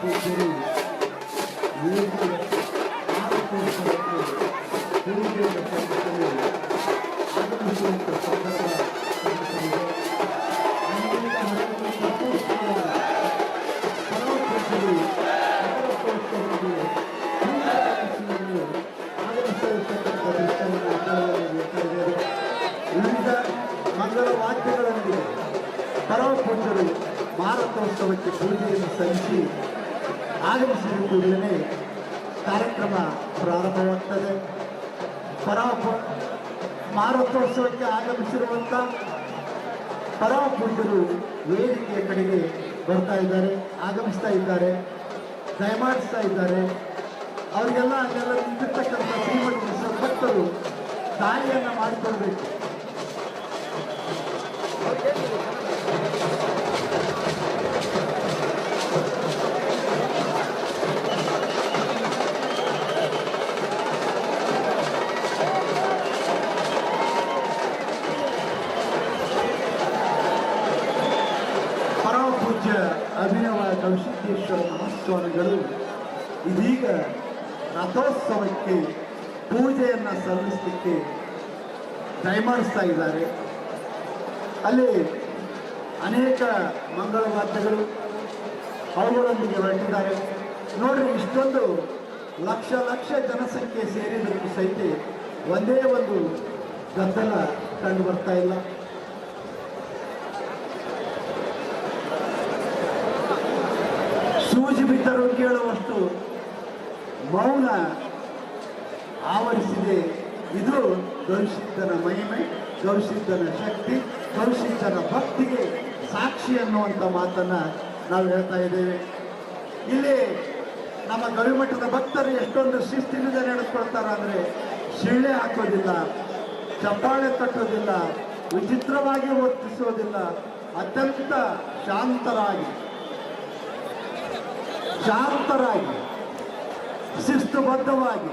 ಪೂಜ್ಯರು ವೇದಿಕೆ ಮಾರುತೋತ್ಸವಕ್ಕೆ ಪೂಜೆಯನ್ನು ಸಲ್ಲಿಸಲು ಆಗಮಿಸುವಂಥ ಸಂದರ್ಭ ಕಾಣಿಸಲಿದೆ. ಅನೇಕ ಹಲವು ಸಂತೋಷಗಳ ಪರಮಪೂಜ್ಯರು ಮಾರುತೋತ್ಸವಕ್ಕೆ ಆಗಮಿಸಿರತಕ್ಕಂಥ ದೃಶ್ಯವನ್ನು ನೋಡ್ತಾ ಇದ್ದೇವೆ. ವಿವಿಧ ಮಂಗಳ ವಾದ್ಯಗಳೊಂದಿಗೆ ಪರಮಪೂಜ್ಯರು ಮಾರುತೋತ್ಸವಕ್ಕೆ ಪೂಜೆಯನ್ನು ಸಲ್ಲಿಸಿ ಆಗಮಿಸಿದ ಕೂಡಲೇ ಕಾರ್ಯಕ್ರಮ ಪ್ರಾರಂಭವಾಗ್ತದೆ. ಮಾರುತೋತ್ಸವಕ್ಕೆ ಆಗಮಿಸಿರುವಂಥ ಪರಮಪೂಜ್ಯರು ವೇದಿಕೆಯ ಕಡೆಗೆ ಬರ್ತಾ ಇದ್ದಾರೆ, ಆಗಮಿಸ್ತಾ ಇದ್ದಾರೆ, ದಯಮಾಡಿಸ್ತಾ ಇದ್ದಾರೆ. ಅವರಿಗೆಲ್ಲ ಅಲ್ಲೆಲ್ಲ ನಿಂತಿರ್ತಕ್ಕಂಥ ಶ್ರೀಮಠ ಭಕ್ತರು ದಾರಿಯನ್ನು ಮಾಡಿಕೊಳ್ಬೇಕು. ಅಭಿನವ ಗವಿಸಿದ್ದೇಶ್ವರ ಮಹಾಸ್ವಾಮಿಗಳು ಇದೀಗ ರಥೋತ್ಸವಕ್ಕೆ ಪೂಜೆಯನ್ನು ಸಲ್ಲಿಸಲಿಕ್ಕೆ ದಯಮಾಡಿಸ್ತಾ ಇದ್ದಾರೆ. ಅಲ್ಲಿ ಅನೇಕ ಮಂಗಳವಾದ್ಯಗಳು ಅವುಗಳೊಂದಿಗೆ ಹೊರಟಿದ್ದಾರೆ. ನೋಡ್ರಿ, ಇಷ್ಟೊಂದು ಲಕ್ಷ ಲಕ್ಷ ಜನಸಂಖ್ಯೆ ಸೇರಿದರೂ ಸಹಿತ ಒಂದೇ ಒಂದು ಗದ್ದಲ ಕಂಡು ಬರ್ತಾ ಇಲ್ಲ. ಸೂಜಿ ಬಿದ್ದರೂ ಕೇಳುವಷ್ಟು ಮೌನ ಆವರಿಸಿದೆ. ಇದು ಗವಿಸಿದ್ಧನ ಮಹಿಮೆ, ಗವಿಸಿದ್ಧನ ಶಕ್ತಿ, ಗವಿಸಿದ್ಧನ ಭಕ್ತಿಗೆ ಸಾಕ್ಷಿ ಅನ್ನುವಂಥ ಮಾತನ್ನು ನಾವು ಹೇಳ್ತಾ ಇದ್ದೇವೆ. ಇಲ್ಲಿ ನಮ್ಮ ಗವಿಮಠದ ಭಕ್ತರು ಎಷ್ಟೊಂದು ಶಿಸ್ತಿನಿಂದ ನಡೆಸ್ಕೊಳ್ತಾರೆ ಅಂದರೆ ಶಿಳ್ಳೆ ಹಾಕೋದಿಲ್ಲ, ಚಪ್ಪಾಳೆ ತಟ್ಟೋದಿಲ್ಲ, ವಿಚಿತ್ರವಾಗಿ ವರ್ತಿಸೋದಿಲ್ಲ. ಅತ್ಯಂತ ಶಾಂತರಾಗಿ ಶಿಸ್ತುಬದ್ಧವಾಗಿ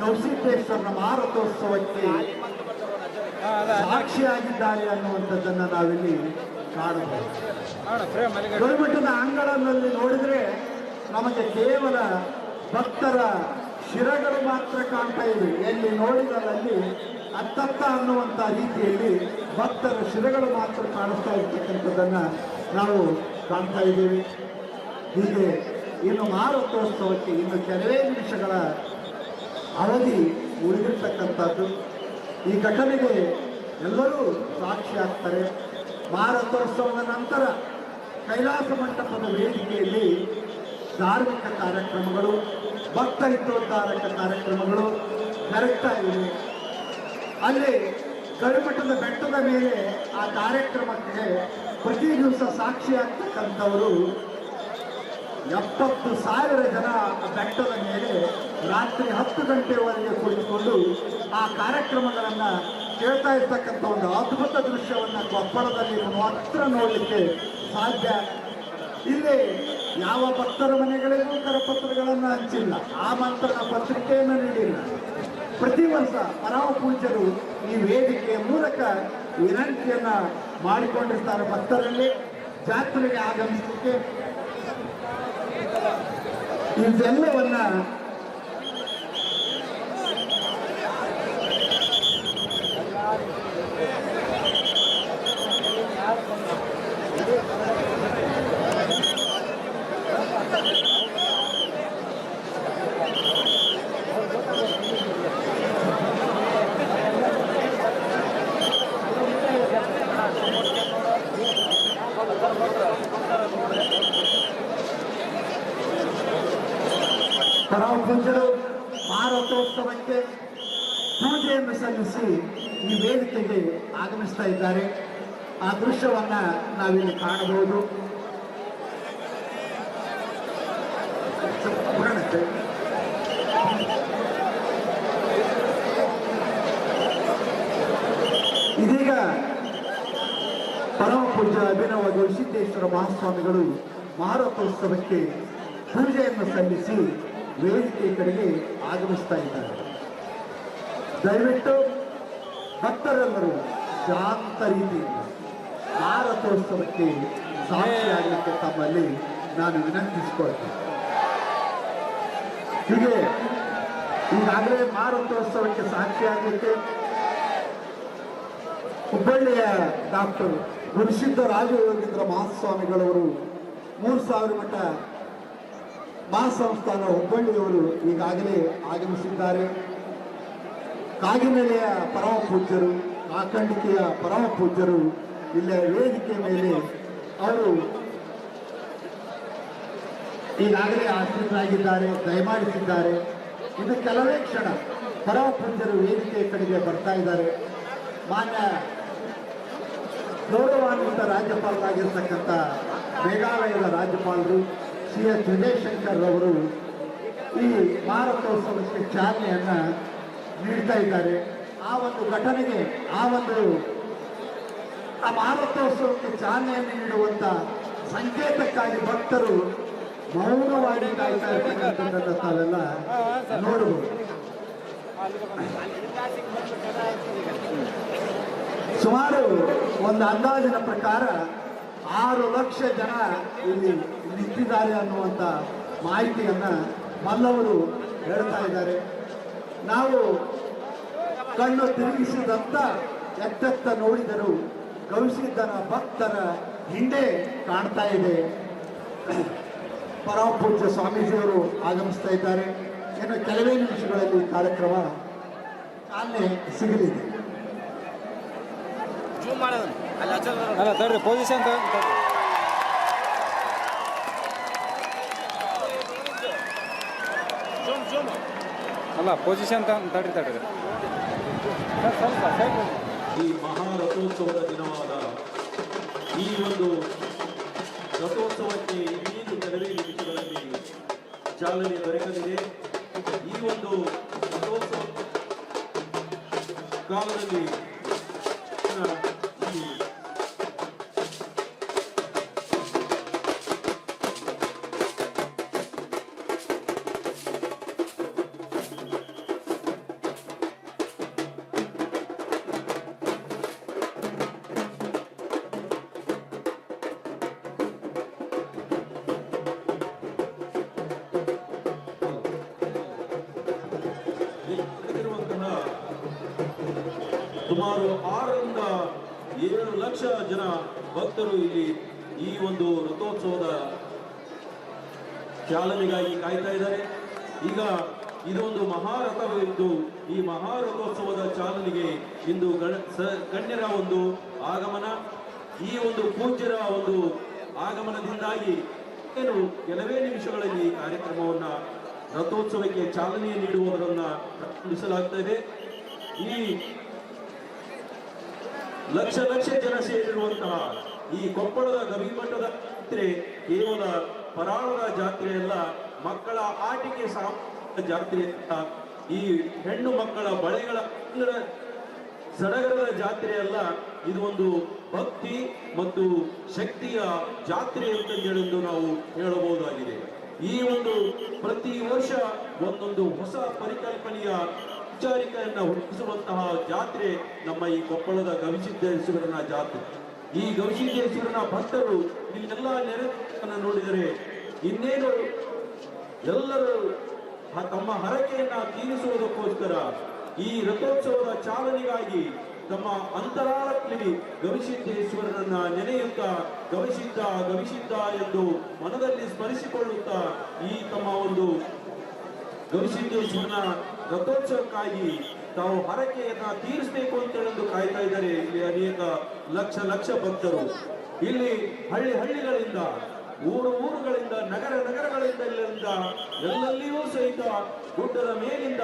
ಗವಿಸಿದ್ದೇಶ್ವರನ ಮಾರುತೋತ್ಸವಕ್ಕೆ ಸಾಕ್ಷಿಯಾಗಿದ್ದಾರೆ ಅನ್ನುವಂಥದ್ದನ್ನು ನಾವಿಲ್ಲಿ ಕಾಣಬಹುದು. ಗವಿಮಠದ ಅಂಗಳದಲ್ಲಿ ನೋಡಿದ್ರೆ ನಮಗೆ ಕೇವಲ ಭಕ್ತರ ಶಿರಗಳು ಮಾತ್ರ ಕಾಣ್ತಾ ಇವೆ. ಎಲ್ಲಿ ನೋಡಿದಲ್ಲಿ ಅತ್ತತ್ತ ಅನ್ನುವಂಥ ರೀತಿಯಲ್ಲಿ ಭಕ್ತರ ಶಿರಗಳು ಮಾತ್ರ ಕಾಣಿಸ್ತಾ ಇರ್ತಕ್ಕಂಥದ್ದನ್ನು ನಾವು ಕಾಣ್ತಾ ಇದ್ದೀವಿ. ಹೀಗೆ ಇನ್ನು ಮಾರುತೋತ್ಸವಕ್ಕೆ ಇನ್ನು ಕೆಲವೇ ನಿಮಿಷಗಳ ಅವಧಿ ಉಳಿದಿರ್ತಕ್ಕಂಥದ್ದು. ಈ ಘಟನೆಗೆ ಎಲ್ಲರೂ ಸಾಕ್ಷಿ ಆಗ್ತಾರೆ. ಮಾರುತೋತ್ಸವದ ನಂತರ ಕೈಲಾಸ ಮಂಟಪದ ವೇದಿಕೆಯಲ್ಲಿ ಧಾರ್ಮಿಕ ಕಾರ್ಯಕ್ರಮಗಳು, ಭಕ್ತ ಹಿತೋದ್ಧಾರಕ ಕಾರ್ಯಕ್ರಮಗಳು ಜರುಗ್ತಾ ಇವೆ. ಅಲ್ಲಿ ಗವಿಮಠದ ಬೆಟ್ಟದ ಮೇಲೆ ಆ ಕಾರ್ಯಕ್ರಮಕ್ಕೆ ಪ್ರತಿ ದಿವಸ ಸಾಕ್ಷಿಯಾಗ್ತಕ್ಕಂಥವರು 70,000 ಜನ ಬೆಟ್ಟದ ಮೇಲೆ ರಾತ್ರಿ 10 ಗಂಟೆವರೆಗೆ ಕುಳಿತುಕೊಂಡು ಆ ಕಾರ್ಯಕ್ರಮಗಳನ್ನು ಕೇಳ್ತಾ ಇರ್ತಕ್ಕಂಥ ಒಂದು ಅದ್ಭುತ ದೃಶ್ಯವನ್ನು ಕೊಪ್ಪಳದಲ್ಲಿ ಮಾತ್ರ ನೋಡಲಿಕ್ಕೆ ಸಾಧ್ಯ. ಇಲ್ಲಿ ಯಾವ ಭಕ್ತರ ಮನೆಗಳಿಗೂ ಕರಪತ್ರಗಳನ್ನು ಹಂಚಿಲ್ಲ, ಆಮಂತ್ರಣ ಪತ್ರಿಕೆಯನ್ನು ನೀಡಿಲ್ಲ. ಪ್ರತಿ ವರ್ಷ ಪರಮಪೂಜ್ಯರು ಈ ವೇದಿಕೆಯ ಮೂಲಕ ವಿನಂತಿಯನ್ನು ಮಾಡಿಕೊಂಡಿರ್ತಾರೆ ಭಕ್ತರಲ್ಲಿ ಜಾತ್ರೆಗೆ ಆಗಮಿಸಲಿಕ್ಕೆ. ಇದೆಲ್ಲವನ್ನ ಪರಮಪೂಜ್ಯರು ಮಾರುತೋತ್ಸವಕ್ಕೆ ಪೂಜೆಯನ್ನು ಸಲ್ಲಿಸಿ ಈ ವೇದಿಕೆಗೆ ಆಗಮಿಸ್ತಾ ಇದ್ದಾರೆ. ಆ ದೃಶ್ಯವನ್ನ ನಾವಿಲ್ಲಿ ಕಾಣಬಹುದು. ಇದೀಗ ಪರಮಪೂಜ್ಯ ಅಭಿನವ ಗವಿಸಿದ್ದೇಶ್ವರ ಮಹಾಸ್ವಾಮಿಗಳು ಮಾರುತೋತ್ಸವಕ್ಕೆ ಪೂಜೆಯನ್ನು ಸಲ್ಲಿಸಿ ವೇದಿಕೆ ಕಡೆಗೆ ಆಗಮಿಸ್ತಾ ಇದ್ದಾರೆ. ದಯವಿಟ್ಟು ಭಕ್ತರೆಲ್ಲರೂ ಶಾಂತ ರೀತಿಯಿಂದ ಮಾರುತೋತ್ಸವಕ್ಕೆ ಸಾಕ್ಷಿಯಾಗಲಿಕ್ಕೆ ತಮ್ಮಲ್ಲಿ ನಾನು ವಿನಂತಿಸಿಕೊಳ್ತೇನೆ. ಹೀಗೆ ಈಗಾಗಲೇ ಮಾರುತೋತ್ಸವಕ್ಕೆ ಸಾಕ್ಷಿಯಾಗಲಿಕ್ಕೆ ಹುಬ್ಬಳ್ಳಿಯ ಡಾಕ್ಟರ್ ಗುರುಸಿದ್ಧ ರಾಜಯೋಗೀಂದ್ರ ಮಹಾಸ್ವಾಮಿಗಳವರು 3000 ಮಠ ಮಹಾಸಂಸ್ಥಾನ ಹುಬ್ಬಳ್ಳಿಯವರು ಈಗಾಗಲೇ ಆಗಮಿಸಿದ್ದಾರೆ. ಕಾಗಿನೆಲೆಯ ಪರಮ ಪೂಜ್ಯರು, ಕಾಕಂಡಿಕೆಯ ಪರಮ ಪೂಜ್ಯರು ಇಲ್ಲಿಯ ವೇದಿಕೆ ಮೇಲೆ ಅವರು ಈಗಾಗಲೇ ಆಶ್ರಿತರಾಗಿದ್ದಾರೆ, ದಯಮಾಡಿಸಿದ್ದಾರೆ. ಇದು ಕೆಲವೇ ಕ್ಷಣ ಪರಮ ಪೂಜ್ಯರು ವೇದಿಕೆ ಕಡೆಗೆ ಬರ್ತಾ ಇದ್ದಾರೆ. ಮಾನ್ಯ ಗೌರವಾನ್ವಿತ ರಾಜ್ಯಪಾಲರಾಗಿರ್ತಕ್ಕಂಥ ಮೇಘಾಲಯದ ರಾಜ್ಯಪಾಲರು CS ವಿಜಯಶಂಕರ್ ಅವರು ಈ ಮಾರುತೋತ್ಸವಕ್ಕೆ ಚಾಲನೆಯನ್ನು ನೀಡ್ತಾ ಇದ್ದಾರೆ. ಆ ಒಂದು ಘಟನೆಗೆ ಆ ಮಾರುತೋತ್ಸವಕ್ಕೆ ಚಾಲನೆಯನ್ನು ನೀಡುವಂತ ಸಂಕೇತಕ್ಕಾಗಿ ಭಕ್ತರು ಮೌನವಾಗಿ ಕಾಯ್ತಾ ಇರ್ತಕ್ಕಂಥದ್ದನ್ನು ತಾವೆಲ್ಲ ನೋಡಬಹುದು. ಸುಮಾರು ಒಂದು ಅಂದಾಜಿನ ಪ್ರಕಾರ 6 ಲಕ್ಷ ಜನ ಇಲ್ಲಿ ನಿಂತಿದ್ದಾರೆ ಅನ್ನುವಂಥ ಮಾಹಿತಿಯನ್ನ ಮಲ್ಲವರು ಹೇಳ್ತಾ ಇದ್ದಾರೆ. ನಾವು ಕಣ್ಣು ತಿರುಗಿಸಿದಂತ ಎತ್ತೆತ್ತ ನೋಡಿದರು ಗವಿಸಿದ್ದನ ಭಕ್ತರ ಹಿಂದೆ ಕಾಣ್ತಾ ಇದೆ. ಪರಮ ಪೂಜ್ಯ ಸ್ವಾಮೀಜಿಯವರು ಆಗಮಿಸ್ತಾ ಇದ್ದಾರೆ. ಇನ್ನು ಕೆಲವೇ ನಿಮಿಷಗಳಲ್ಲಿ ಕಾರ್ಯಕ್ರಮ ಚಾಲನೆ ಸಿಗಲಿದೆ. ಅಲ್ಲ ತಡ್ರಿ ಪೊಸಿಷನ್ ಅಲ್ಲ ಪೊಸಿಷನ್ ತಡ್ರಿ ಈ ಮಹಾರಥೋತ್ಸವದ ದಿನವಾದ ಈ ಒಂದು ರಥೋತ್ಸವಕ್ಕೆ ಇನ್ನೇನು ಕೆಲವೇ ನಿಮಿಷಗಳಲ್ಲಿ ಚಾಲನೆ ದೊರಕಲಿದೆ. ಈ ಒಂದು ರಥೋತ್ಸವ ಕಾಲದಲ್ಲಿ ಸುಮಾರು 6 ರಿಂದ 7 ಲಕ್ಷ ಜನ ಭಕ್ತರು ಇಲ್ಲಿ ಈ ಒಂದು ರಥೋತ್ಸವದ ಚಾಲನೆಗಾಗಿ ಕಾಯ್ತಾ ಇದ್ದಾರೆ. ಈಗ ಇದೊಂದು ಮಹಾರಥವಿದ್ದು ಈ ಮಹಾರಥೋತ್ಸವದ ಚಾಲನೆಗೆ ಇಂದು ಗಣ್ಯರ ಒಂದು ಆಗಮನ, ಈ ಒಂದು ಪೂಜ್ಯರ ಒಂದು ಆಗಮನದಿಂದಾಗಿ ಏನು ಕೆಲವೇ ನಿಮಿಷಗಳಲ್ಲಿ ಕಾರ್ಯಕ್ರಮವನ್ನ ರಥೋತ್ಸವಕ್ಕೆ ಚಾಲನೆ ನೀಡುವುದನ್ನ ಪ್ರಾರಂಭಿಸಲಾಗ್ತಾ ಇದೆ. ಈ ಲಕ್ಷ ಲಕ್ಷ ಜನ ಸೇರಿರುವಂತಹ ಈ ಕೊಪ್ಪಳದ ಗವಿಮಠದ ಜಾತ್ರೆ ಕೇವಲ ಪರಾಳದ ಜಾತ್ರೆಯಲ್ಲ, ಮಕ್ಕಳ ಆಟಿಕೆ ಜಾತ್ರೆ, ಈ ಹೆಣ್ಣು ಮಕ್ಕಳ ಬಳೆಗಳ ಸಡಗರದ ಜಾತ್ರೆಯಲ್ಲ, ಇದು ಒಂದು ಭಕ್ತಿ ಮತ್ತು ಶಕ್ತಿಯ ಜಾತ್ರೆ ಅಂತಂದು ನಾವು ಹೇಳಬಹುದಾಗಿದೆ. ಈ ಒಂದು ಪ್ರತಿ ವರ್ಷ ಒಂದೊಂದು ಹೊಸ ಪರಿಕಲ್ಪನೆಯ ವಿಚಾರಿಕೆಯನ್ನ ಹುಟ್ಟಿಸುವಂತಹ ಜಾತ್ರೆ ನಮ್ಮ ಈ ಕೊಪ್ಪಳದ ಗವಿಸಿದ್ದೇಶ್ವರನ ಜಾತ್ರೆ. ಈ ಗವಿಸಿದ್ದೇಶ್ವರನ ಭಕ್ತರು ಇಲ್ಲೆಲ್ಲ ನೆರೆಯನ್ನು ನೋಡಿದರೆ ಇನ್ನೇನು ಎಲ್ಲರೂ ತಮ್ಮ ಹರಕೆಯನ್ನ ತೀರಿಸುವುದಕ್ಕೋಸ್ಕರ ಈ ರಥೋತ್ಸವದ ಚಾಲನೆಗಾಗಿ ತಮ್ಮ ಅಂತರಾಳದಲ್ಲಿ ಗವಿಸಿದ್ದೇಶ್ವರನನ್ನ ನೆನೆಯುತ್ತಾ ಗವಿಸಿದ್ದ ಗವಿಸಿದ್ದ ಎಂದು ಮನದಲ್ಲಿ ಸ್ಮರಿಸಿಕೊಳ್ಳುತ್ತಾ ಈ ತಮ್ಮ ಒಂದು ಗವಿಸಿದ್ದೇಶ್ವರನ ರಥೋತ್ಸವಕ್ಕಾಗಿ ತಾವು ಹರಕೆಯನ್ನ ತೀರಿಸಬೇಕು ಅಂತ ಹೇಳಲು ಕಾಯ್ತಾ ಇದ್ದಾರೆ. ಇಲ್ಲಿ ಅನೇಕ ಲಕ್ಷ ಲಕ್ಷ ಭಕ್ತರು ಇಲ್ಲಿ ಹಳ್ಳಿಗಳಿಂದ ಊರುಗಳಿಂದ ನಗರಗಳಿಂದ ಎಲ್ಲೆಲ್ಲಿಯೂ ಸಹಿತ ಗುಡ್ಡದ ಮೇಲಿಂದ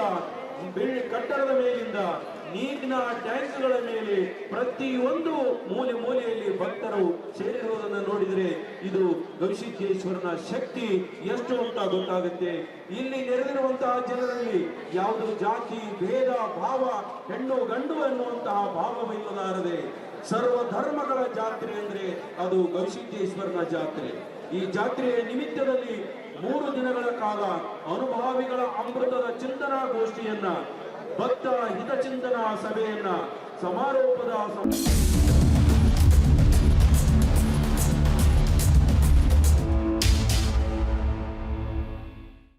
ಕಟ್ಟಡದ ಮೇಲಿಂದ ನೀರಿನ ಟ್ಯಾಂಕ್ಗಳ ಮೇಲೆ ಪ್ರತಿಯೊಂದು ಮೂಲೆಯಲ್ಲಿ ಭಕ್ತರು ಸೇರಿರುವುದನ್ನು ನೋಡಿದರೆ ಇದು ಗವಿಸಿದ್ದೇಶ್ವರನ ಶಕ್ತಿ ಎಷ್ಟು ಅಂತ ಗೊತ್ತಾಗುತ್ತೆ. ಇಲ್ಲಿ ನೆರೆದಿರುವಂತಹ ಜನರಲ್ಲಿ ಯಾವುದು ಜಾತಿ ಭೇದ ಭಾವ ಹೆಣ್ಣು ಗಂಡು ಎನ್ನುವಂತಹ ಭಾವವಿಲ್ಲದಾರದೆ ಸರ್ವ ಧರ್ಮಗಳ ಜಾತ್ರೆ ಅಂದ್ರೆ ಅದು ಗವಿಸಿದ್ದೇಶ್ವರನ ಜಾತ್ರೆ. ಈ ಜಾತ್ರೆಯ ನಿಮಿತ್ತದಲ್ಲಿ 3 ದಿನಗಳ ಕಾಲ ಅನುಭಾವಿಗಳ ಅಮೃತದ ಚಿಂತನಾ ಗೋಷ್ಠಿಯನ್ನ ಭಕ್ತ ಹಿತಚಿಂತನಾ ಸಭೆಯನ್ನ ಸಮಾರೋಪದ